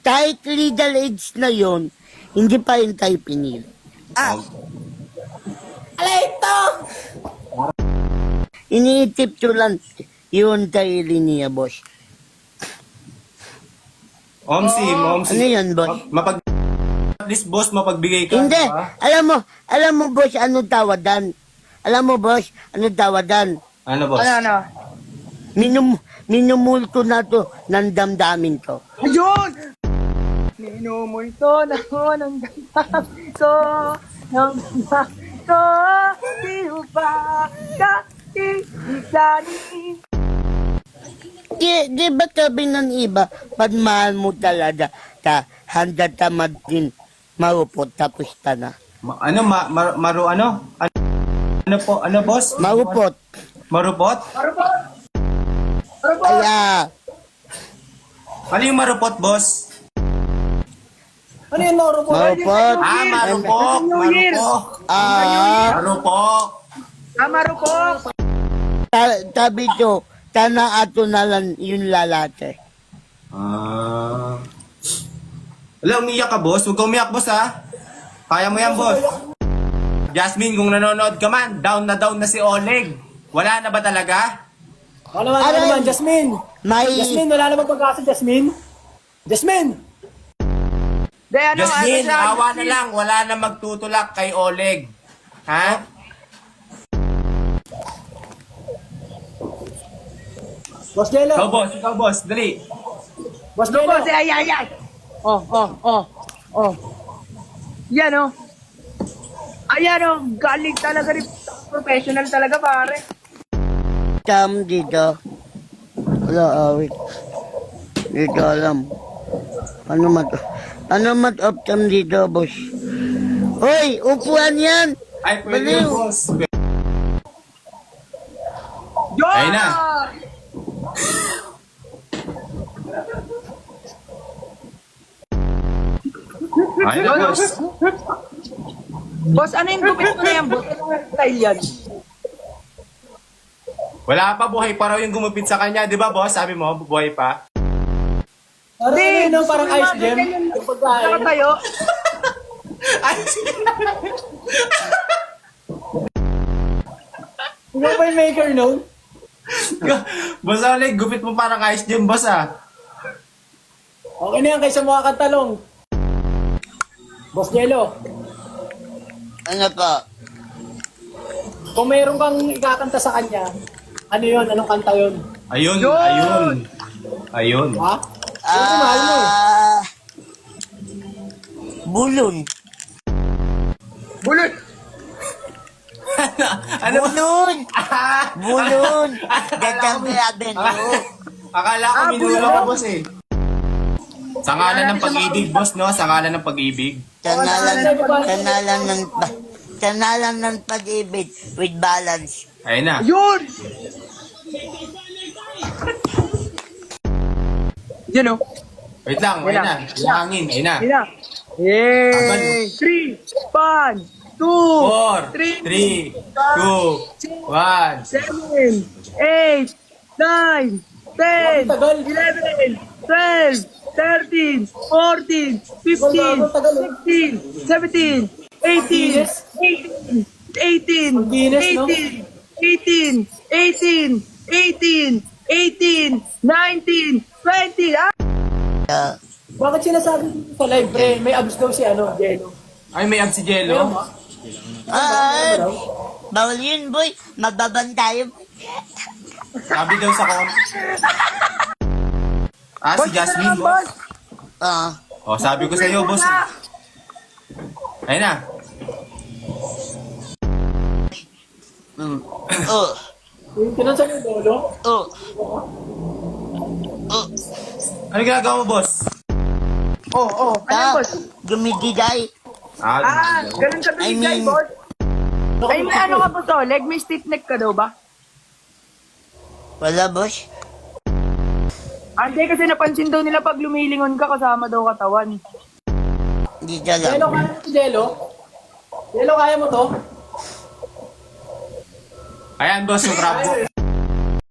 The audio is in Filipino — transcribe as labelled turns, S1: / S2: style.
S1: kahit legal age na yon, hindi pa rin tayo pinili.
S2: Alito!
S1: Iniitip ko lang yun sarili niya, boss.
S3: Omsi, Omsi.
S1: Ano yun, boss?
S3: At least, boss, mapagbigay ka.
S1: Hindi.
S3: Diba?
S1: Alam mo, boss, ano tawadan? Alam mo, boss, ano tawadan?
S3: Ano, boss?
S2: Ano?
S1: Minumulto na to ng damdamin ko.
S2: Ayun! Minumulto na ko ng ganda ko, ng ganda ko, di ba kailangan?
S1: Di ba sabi ng iba, pag mahal mo talaga, handa tamad din, marupot, tapos ta na.
S3: Ano po, ano, boss?
S1: Marupot.
S3: Marupot?
S1: Kaya,
S3: Ano yung marupot, boss?
S2: Ano yung noro po?
S1: marupot.
S3: Marupok! Marupok! Marupok!
S2: Marupok!
S1: Sabi ko, sana ato na lang yung lalate.
S3: Wala, umiyak ka, boss. Huwag ka umiyak, boss, ha? Kaya mo yan, boss. Jasmine, kung nanonood ka man, down na si Oleg. Wala na ba talaga?
S2: Ano naman, Jasmine?
S1: May,
S2: Wala naman pag-asa, Jasmine? Jasmine!
S3: Jasmine, awa na lang. Wala na magtutulak kay Oleg. Ha?
S2: Boss Jello!
S3: Ikaw, boss. Dali.
S2: Boss Jello! Ay! Yan oh. Ayan oh, galing talaga rin. Professional talaga pare.
S1: Tam dito. Wala, awit. Dito alam. Ano mat-optam dito, boss? Hoy, upuan yan!
S3: Ay, pwede
S1: Baliw.
S3: yung boss.
S2: Yo!
S3: Ayun na. Ayun na, boss.
S2: Boss, ano yung gupit mo na yan, boss? Anong style yan?
S3: Wala pa, buhay pa raw yung gumupit sa kanya. Di ba, boss? Sabi mo, buhay pa.
S2: Hindi, no, parang ice gem. Yung pagkain. Saka tayo.
S3: Ay,
S2: Ikaw ba yung maker noon?
S3: boss Oleg, gupit mo parang ice gem, boss, ah.
S2: Okay na yan, kaysa mga kantalong. Boss Jello,
S1: Ano po?
S2: kung mayroon kang ikakanta sa kanya, ano yun? Anong kanta yun?
S3: Ayun.
S2: Ha? Siyempre, mahal mo eh.
S1: Bulon.
S2: Bulot!
S3: Ano?
S1: Bulon! Bulon! Dadang avenue.
S3: Akala ko minulo ka, boss, eh. Sa ngalan ng pag-ibig, boss, no? Sa ngalan ng pag-ibig.
S1: Sanalan ng pag-ibig with balance.
S3: Ayun na.
S2: Yun! Yun o.
S3: Wait lang, ayun na. Hangin, ayun na.
S2: Yun na. Yay! 3, 1, 2,
S3: 4,
S2: 3,
S3: 3, 2, 1.
S2: 7, 8, 9, 10, 11, 12, 13, 14, 15, 16, 17, 18, 18, 18, 18, 18, 18, 18, 19, 20. Ah! Bakit sinasabi dito sa live, pre? May abs daw si Jello.
S3: Ay, may abs si Jello.
S1: Bawal yun, boy. Magbaban tayo.
S3: Sabi daw sa kon. Si Jasmine, boss. Sabi ko sa iyo, boss. Ayun na.
S2: Yung tinansa niyo, Dolo?
S3: Ano ginagawa mo, boss?
S2: Ano boss?
S1: Gumigiday.
S2: Ganun ka
S1: I mean-
S2: boss. Ay, may ano ka po to? Leg, may stiff neck ka daw ba?
S1: Wala, boss.
S2: Hindi, kasi napansin daw nila pag lumilingon ka, kasama daw katawan.
S1: Hindi ka lang.
S2: Jello, kaya mo to, Jello? Jello, kaya mo to?
S3: Ayan, boss, yung crab.